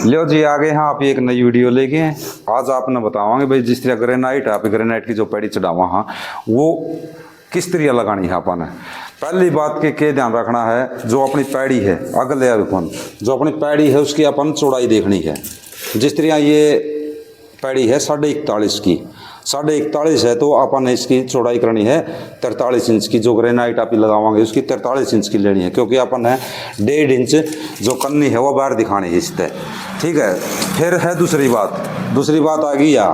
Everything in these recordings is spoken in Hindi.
लो जी आगे हाँ आप एक नई वीडियो लेके हैं। आज आपने बतावांगे भाई जिस तरह ग्रेनाइट आप ग्रेनाइट की जो पैड़ी चढ़ावा हाँ वो किस तरह लगानी है अपन। पहली बात के ध्यान रखना है जो अपनी पैड़ी है अगले अपन जो अपनी पैड़ी है उसकी अपन चौड़ाई देखनी है। जिस तरह ये पैड़ी है 41.5 की 41.5 है तो अपन ने इसकी चौड़ाई करनी है 43 इंच की। जो ग्रेनाइट आप लगावांगे उसकी 43 इंच की लेनी है क्योंकि अपन है 1.5 इंच जो कन्नी है वो बाहर दिखानी है इससे। ठीक है। फिर है दूसरी बात आ गई या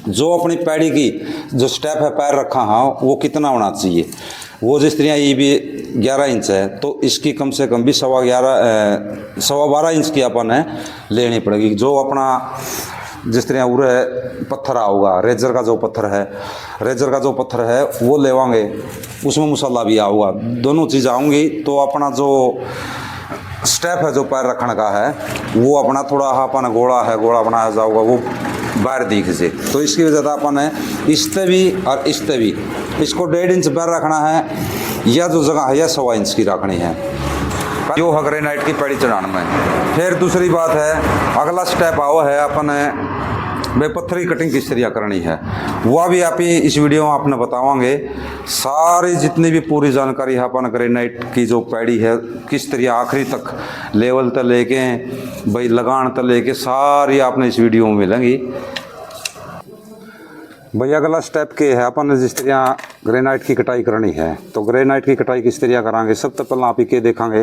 जो अपनी पैड़ी की जो स्टेप है पैर रखा हाँ वो कितना होना चाहिए। वो जिस तरह ये भी 11 इंच है तो इसकी कम से कम भी 12.5 इंच की अपन है लेनी पड़ेगी। जो अपना जिस तरह उरे पत्थर आओगा रेजर का जो पत्थर है वो लेवांगे उसमें मसाला भी आऊगा दोनों चीज़ आऊँगी तो अपना जो स्टेप है जो पैर रखने का है वो अपना थोड़ा अपन गोला बनाया जाऊगा वो बाहर दिख से। तो इसकी वजह से अपन है इसते भी और इसते भी इसको 1.5 इंच पैर रखना है या जो जगह है या 1.25 इंच की रखनी है जो है ग्रेनाइट की पैड़ी चढ़ाने में। फिर दूसरी बात है अगला स्टेप आओ है अपन भाई पत्थर की कटिंग किस तरह करनी है वह भी आप ही इस वीडियो में आपने बतावांगे। सारी जितनी भी पूरी जानकारी है अपन ग्रेनाइट की जो पैड़ी है किस तरह आखिरी तक लेवल तक लेके भाई लगान तक लेके सारी आपने इस वीडियो में मिलेंगी। भाई अगला स्टेप के है अपन जिस तरह ग्रेनाइट की कटाई करनी है तो ग्रेनाइट की कटाई किस तरह करांगे। सबसे पहले आप ही के देखेंगे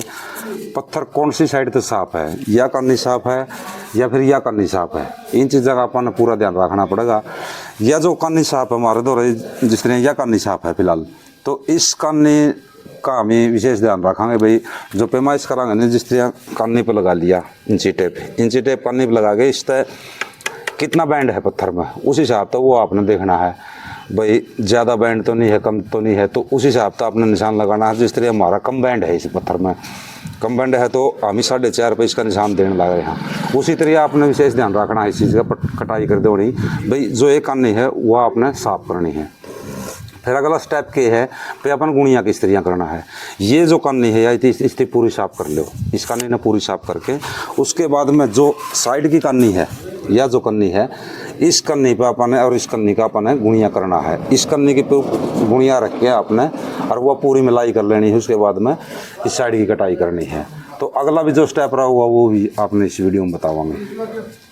पत्थर कौन सी साइड से साफ है या कन्नी साफ है या फिर या कन्नी साफ है। इन चीज़ों का अपन पूरा ध्यान रखना पड़ेगा। या जो कन्नी साफ है हमारे दौरे जिस तरह या कन्नी साफ है फिलहाल तो इस कन्नी का हमें विशेष ध्यान रखेंगे। भाई जो पैमाइश करांगे ना जिस तरह कन्नी पर लगा लिया इंची टेप कन्नी पर लगा के इस तरह कितना बैंड है पत्थर में उस हिसाब से वो आपने देखना है। भाई ज़्यादा बैंड तो नहीं है कम तो नहीं है तो उस हिसाब से आपने निशान लगाना है। जिस तरह हमारा कम बैंड है इस पत्थर में कम बैंड है तो हम 4.5 पे इसका निशान देने लग रहे हैं। उसी तरह आपने विशेष ध्यान रखना है इस चीज़ का कटाई कर दो नहीं भाई जो एक कन्नी है वह आपने साफ करनी है। फिर अगला स्टेप के है पे अपन गुणिया किस तरह करना है। ये जो कन्नी है या इसकी पूरी साफ कर लो इस कन्नी ने पूरी साफ करके उसके बाद में जो साइड की कन्नी है या जो कन्नी है इस कन्नी पे अपन है और इस कन्नी का अपन है गुणिया करना है। इस कन्नी की गुणिया रख के आपने और वह पूरी मिलाई कर लेनी है। उसके बाद में इस साइड की कटाई करनी है। तो अगला भी जो स्टेप रहा हुआ वो भी आपने इस वीडियो में बतावांगे।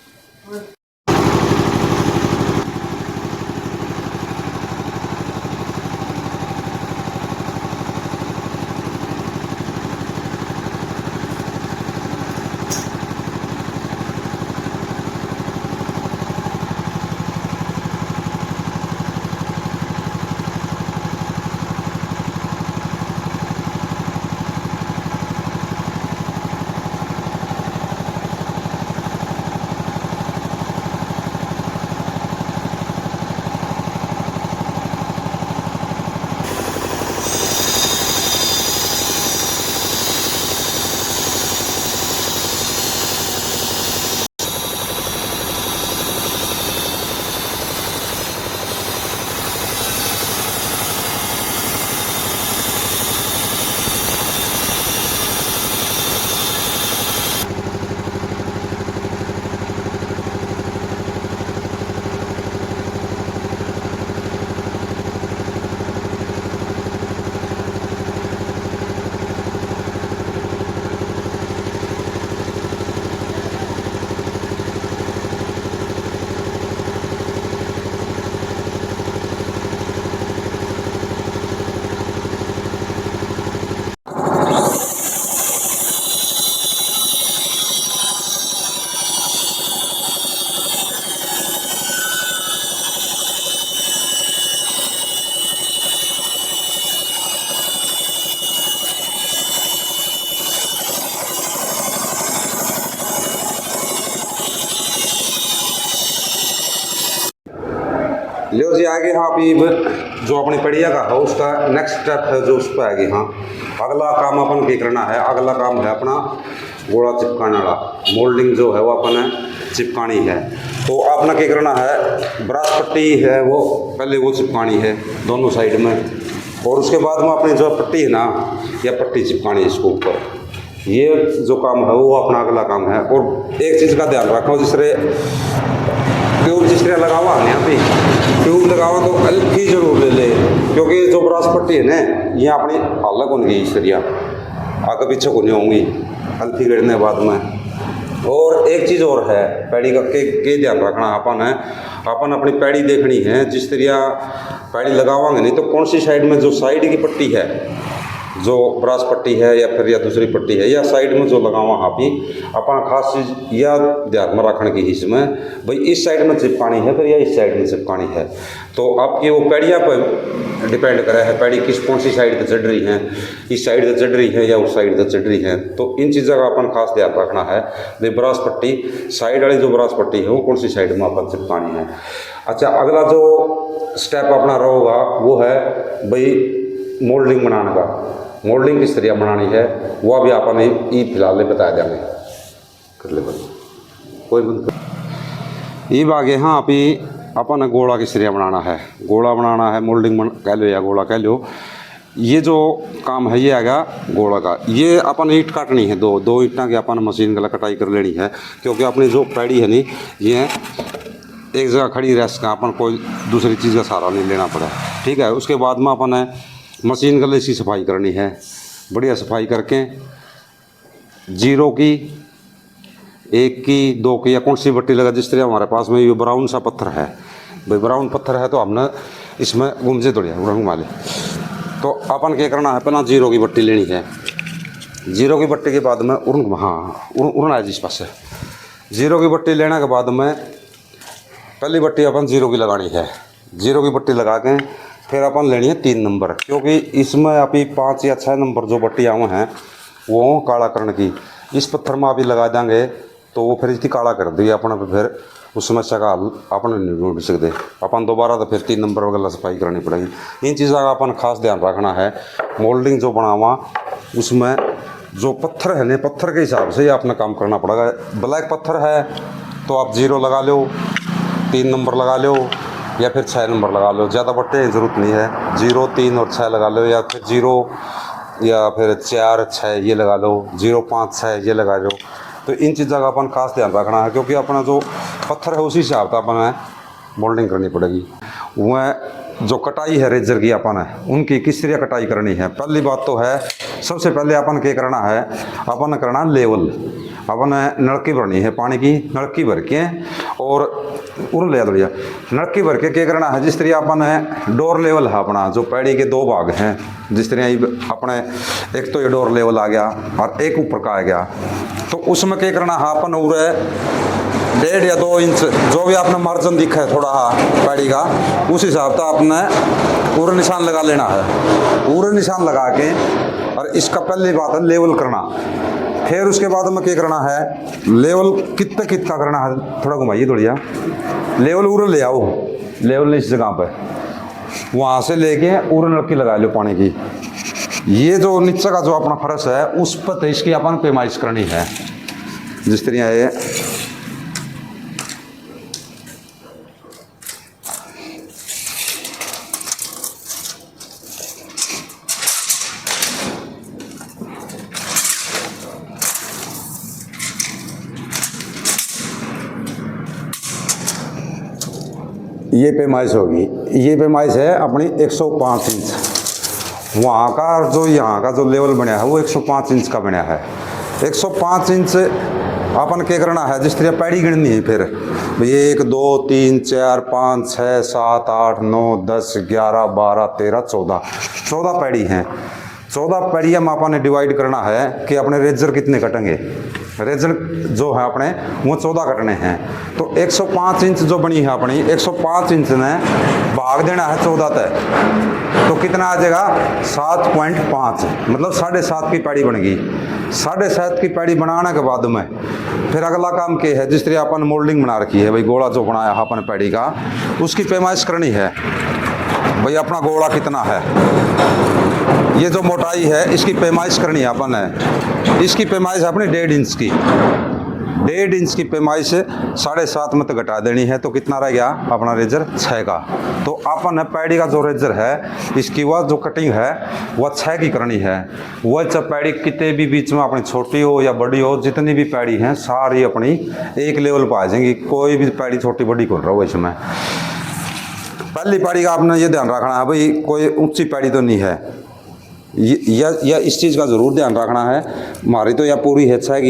लो जी आगे हाँ अभी जो अपनी पड़िया का है उसका नेक्स्ट स्टेप है जो उस पर आएगी। हाँ अगला काम अपन क्या करना है। अगला काम है अपना गोला चिपकाने वाला मोल्डिंग जो है वो अपन है चिपकानी है। तो आपने क्या करना है ब्रश पट्टी है वो पहले वो चिपकानी है दोनों साइड में और उसके बाद में अपनी जो पट्टी है ना या पट्टी चिपकानी है इसको ऊपर ये जो काम है वो अपना अगला काम है। और एक चीज़ का ध्यान रखो, जिस तरह ट्यूब जिस तरह लगावा हमने यहाँ पे ट्यूब लगावा तो हल्की जरूर ले ले, क्योंकि जो ब्रास पट्टी है ना ये अपनी अलग होगी इस तरह आगे पीछे को नहीं होंगी हल्की गिरने के बाद में। और एक चीज़ और है पैड़ी का के ध्यान रखना अपन है, अपन अपनी पैड़ी देखनी है। जिस तरह पैड़ी लगावांगे नहीं तो कौन सी साइड में जो साइड की पट्टी है, जो ब्रास पट्टी है या फिर या दूसरी पट्टी है या साइड में जो लगावा आप ही अपन खास चीज़ या ध्यान में रखने की इसमें भाई इस साइड में चिपकानी है फिर या इस साइड में चिपकानी है। तो आपकी वो पैड़िया पर डिपेंड करे है पैड़ी कौन सी साइड से चढ़ रही है, इस साइड से चढ़ रही है या उस साइड से चढ़ रही है। तो इन चीज़ों का अपन खास ध्यान रखना है। भाई ब्रास पट्टी साइड वाली जो ब्रास पट्टी है वो कौन सी साइड में अपन चिपकानी है। अच्छा, अगला जो स्टेप अपना रहेगा वो है भाई मोल्डिंग बनाने का। मोल्डिंग किस तरह बनानी है वो अभी अपन ये फिलहाल बता देंगे। कर ले बंद, कोई बंद कर। ये आगे हाँ अभी अपन गोला किस तरह बनाना है, गोला बनाना है, मोल्डिंग कह लो या गोला कह लो। ये जो काम है ये आएगा गोला का। ये अपन ईंट काटनी है, दो ईंटा की अपन मशीन गला कटाई कर लेनी है, क्योंकि अपनी जो पैड़ी है नहीं ये एक जगह खड़ी रह सका, अपन कोई दूसरी चीज़ का सहारा नहीं लेना पड़ा। ठीक है, उसके बाद में अपन है मशीन गले की सफाई करनी है, बढ़िया सफाई करके 0 की 1 की 2 की या कौन सी बट्टी लगा। जिस तरह हमारे पास में ये ब्राउन सा पत्थर है, भाई ब्राउन पत्थर है तो हमने इसमें गुमजे तोड़िया उड़ंग वाले। तो अपन क्या करना है, पहला 0 की बट्टी लेनी है। 0 की बट्टी के बाद में उड़ना है जिस पास से 0 की बट्टी लेने के बाद में पहली बट्टी अपन 0 की लगानी है। 0 की बट्टी लगा के फिर अपन लेनी है 3 नंबर, क्योंकि इसमें अभी 5 या 6 नंबर जो बट्टी आए हैं वो काला करने की इस पत्थर में अभी लगा देंगे तो वो फिर इसकी काला कर दी अपने पे, फिर उस समस्या का हल अपन नहीं ढूंढ सकते। अपन दोबारा तो फिर 3 नंबर वगैरह सफाई करनी पड़ेगी। इन चीज़ों का अपन खास ध्यान रखना है। मोल्डिंग जो बनावा उसमें जो पत्थर है ना, पत्थर के हिसाब से ही अपना काम करना पड़ेगा। ब्लैक पत्थर है तो आप 0 लगा लो, 3 नंबर लगा लो या फिर 6 नंबर लगा लो, ज़्यादा बट्टे की ज़रूरत नहीं है। 0, 3 और 6 लगा लो, या फिर 0 या फिर 4, 6 ये लगा लो, 0, 5, 6 ये लगा लो। तो इन चीज़ों का अपन खास ध्यान रखना है, क्योंकि अपना जो पत्थर है उसी हिसाब से अपन मोल्डिंग करनी पड़ेगी। वह जो कटाई है रेजर की अपन है उनकी किस तरह कटाई करनी है। पहली बात तो है सबसे पहले अपन क्या करना है, अपन करना लेवल। अपन नलकी भरनी है, पानी की नलकी भर के और उड़ लिया बढ़िया नलकी भर के क्या करना है। जिस तरह अपन है डोर लेवल है अपना, जो पैड़ी के 2 भाग हैं, जिस तरह अपने एक तो ये डोर लेवल आ गया और एक ऊपर का आ गया, तो उसमें क्या करना है अपन उड़े 1.5 या 2 इंच जो भी आपने मार्जिन दिखा है थोड़ा पैड़ी का, उस हिसाब से आपने उड़ निशान लगा लेना है। उड़ निशान लगा के और इसका पहली बात है लेवल करना। फिर उसके बाद में क्या करना है, लेवल कितना करना है, थोड़ा घुमाइए थोड़िया, लेवल उड़ ले आओ, लेवल इस जगह पर वहाँ से लेके उड़ नलकी लगा लो पानी की। ये जो नीचे का जो अपना फर्श है उस पर इसकी अपन पैमाइश करनी है। जिस तरह ये ये पैमाइश होगी। ये पैमाइश है अपनी 105 इंच। वहाँ का जो यहाँ का जो लेवल बना है वो 105 इंच का बना है। 105 इंच अपन क्या करना है, जिस तरह पैड़ी गिननी है फिर 1 2 3 4 5 6 7 8 9 10 11 12 13 14 पैड़ी हैं। 14 पैड़ियाँ में अपन ने डिवाइड करना है कि अपने रेजर कितने कटेंगे। रेजर जो है अपने वो 14 कटने हैं। तो 105 इंच जो बनी है अपनी 105 इंच ने भाग देना है 14 तक, तो कितना आ जाएगा 7.5, मतलब 7.5 की पैड़ी बन गई। 7.5 की पैड़ी बनाने के बाद में फिर अगला काम क्या है, जिस तरह अपन मोल्डिंग बना रखी है भाई, गोला जो बनाया है अपन पैड़ी का उसकी पैमाइश करनी है भाई। अपना गोला कितना है, ये जो मोटाई है इसकी पैमाइश करनी है अपन है। इसकी पैमाइश अपनी 1.5 इंच की, 1.5 इंच की पैमाइश 7.5 में तो घटा देनी है, तो कितना रह गया अपना रेजर 6 का। तो अपन पैड़ी का जो रेजर है इसकी वह जो कटिंग है वह 6 की करनी है। वह चाहे पैड़ी कितने भी बीच में अपनी छोटी हो या बड़ी हो, जितनी भी पैड़ी हैं सारी अपनी एक लेवल पर आ जाएंगी, कोई भी पैड़ी छोटी बड़ी कर रहा हो इसमें। पहली पैड़ी का आपने ये ध्यान रखना है भाई, कोई ऊंची पैड़ी तो नहीं है, या इस चीज़ का ज़रूर ध्यान रखना है। हमारी तो यह पूरी है 6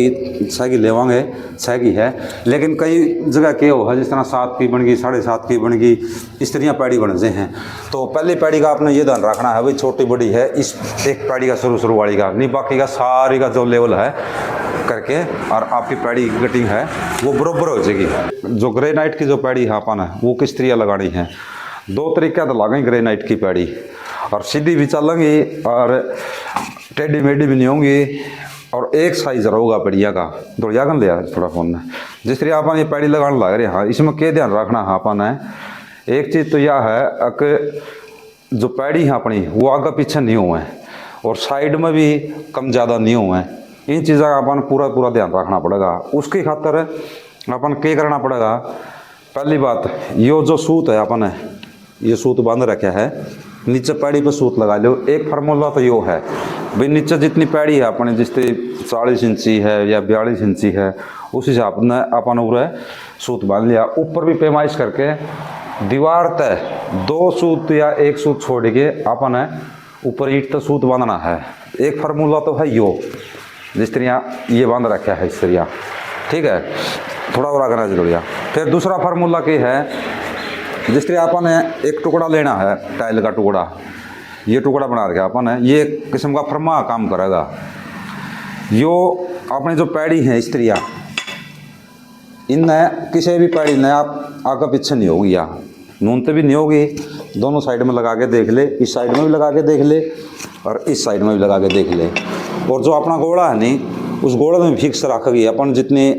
की लेवांगे, 6 की है, लेकिन कई जगह क्या हो है जिस तरह 7 की बन गई, 7.5 की बन गई, इस तरह पैड़ी बन गए हैं। तो पहली पैड़ी का आपने ये ध्यान रखना है भाई, छोटी बड़ी है इस एक पैड़ी का शुरू वाली का नहीं, बाकी का सारी का जो लेवल है करके और आपकी पैड़ी की कटिंग है वो बराबर हो जाएगी। जो ग्रेनाइट की जो पैड़ी है अपन है वो किस तरह लगानी है, 2 तरीका तो लगाएंगे ग्रेनाइट की पैड़ी, और सीधी भी चलेंगी और टेढ़ी मेढ़ी भी नहीं होंगी, और एक साइज रहेगा पैड़िया का। दौड़िया कर लिया थोड़ा फोन में, जिस तरह अपन ये पैड़ी लगाने लग रहे हैं। हाँ, इसमें क्या ध्यान रखना है अपन है, एक चीज़ तो यह है कि जो पैड़ी है अपनी वो आगे पीछे नहीं हुए हैं और साइड में भी कम ज़्यादा नहीं हुए हैं। इन चीज़ों का अपन पूरा ध्यान रखना पड़ेगा। उसकी खातर अपन क्या करना पड़ेगा, पहली बात ये जो सूत है अपन है ये सूत बांध रखा है, नीचे पैड़ी पे सूत लगा लो। एक फार्मूला तो यो है भाई, नीचे जितनी पैड़ी है अपने जिस 40 इंची है या 42 इंची है उस हिसाब से अपन उरे सूत बांध लिया। ऊपर भी पैमाइश करके दीवार तय 2 सूत या 1 सूत छोड़ के अपन है ऊपर ईंट तक सूत बांधना है। एक फार्मूला तो है यो, जिस तरह ये बांध रखा है इस तरह, ठीक है, थोड़ा और करना जरूरी है। फिर दूसरा फार्मूला क्या है, जिस तरह अपन एक टुकड़ा लेना है टाइल का टुकड़ा, ये टुकड़ा बना रखा अपन है, ये किस्म का फरमा काम करेगा। यो अपने जो पैड़ी है इस तरह इन किसी भी पैड़ी ने आप आगे पीछे नहीं होगी, या नूनते भी नहीं होगी, दोनों साइड में लगा के देख ले, इस साइड में भी लगा के देख ले और इस साइड में भी लगा के देख ले। और जो अपना गोला है नहीं उस गोले में फिक्स रखेगी अपन, जितनी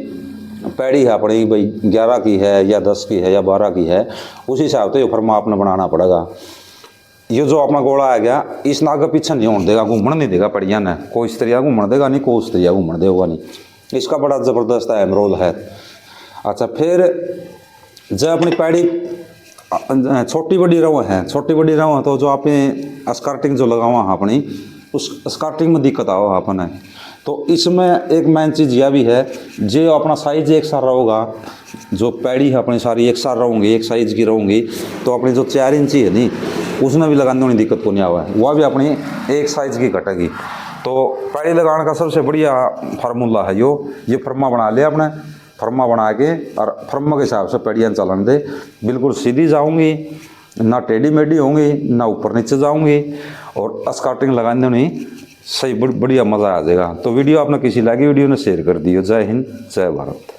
पैड़ी है अपनी भाई 11 की है या 10 की है या 12 की है उस हिसाब से ये फरमा आपने बनाना पड़ेगा। ये जो अपना गोला आ गया इस नाग के पीछे नहीं होने देगा, घूमने नहीं देगा पैड़िया ने, कोई इस तरह घूमने देगा नहीं, कोई उस तरह घूमने देगा नहीं, इसका बड़ा ज़बरदस्त अहम रोल है। अच्छा, फिर जब अपनी पैड़ी छोटी बड़ी रहो है, छोटी बड़ी रहो है तो जो आपने स्कार्टिंग जो लगावा है अपनी उस स्कार्टिंग में दिक्कत आओ अपन है। तो इसमें एक मेन चीज़ यह भी है, जो अपना साइज एक साथ रहोगा, जो पैड़ी है अपनी सारी एक साथ रहूँगी, एक साइज की रहूँगी, तो अपनी जो 4 इंची है नहीं उसमें भी लगाने में दिक्कत को नहीं आवा है, वह भी अपनी एक साइज की कटेगी। तो पैड़ी लगाने का सबसे बढ़िया फार्मूला है ये फर्मा बना लिया अपने, फर्मा बना के और फर्मा के हिसाब से पैड़ियाँ चलन दे, बिल्कुल सीधी जाऊँगी, ना टेढ़ी मेढ़ी होंगी, ना ऊपर नीचे जाऊँगी, और स्कार्टिंग लगाने में सही बढ़िया मज़ा आ जाएगा। तो वीडियो आपने किसी लगी वीडियो ने शेयर कर दियो। जय हिंद, जय भारत।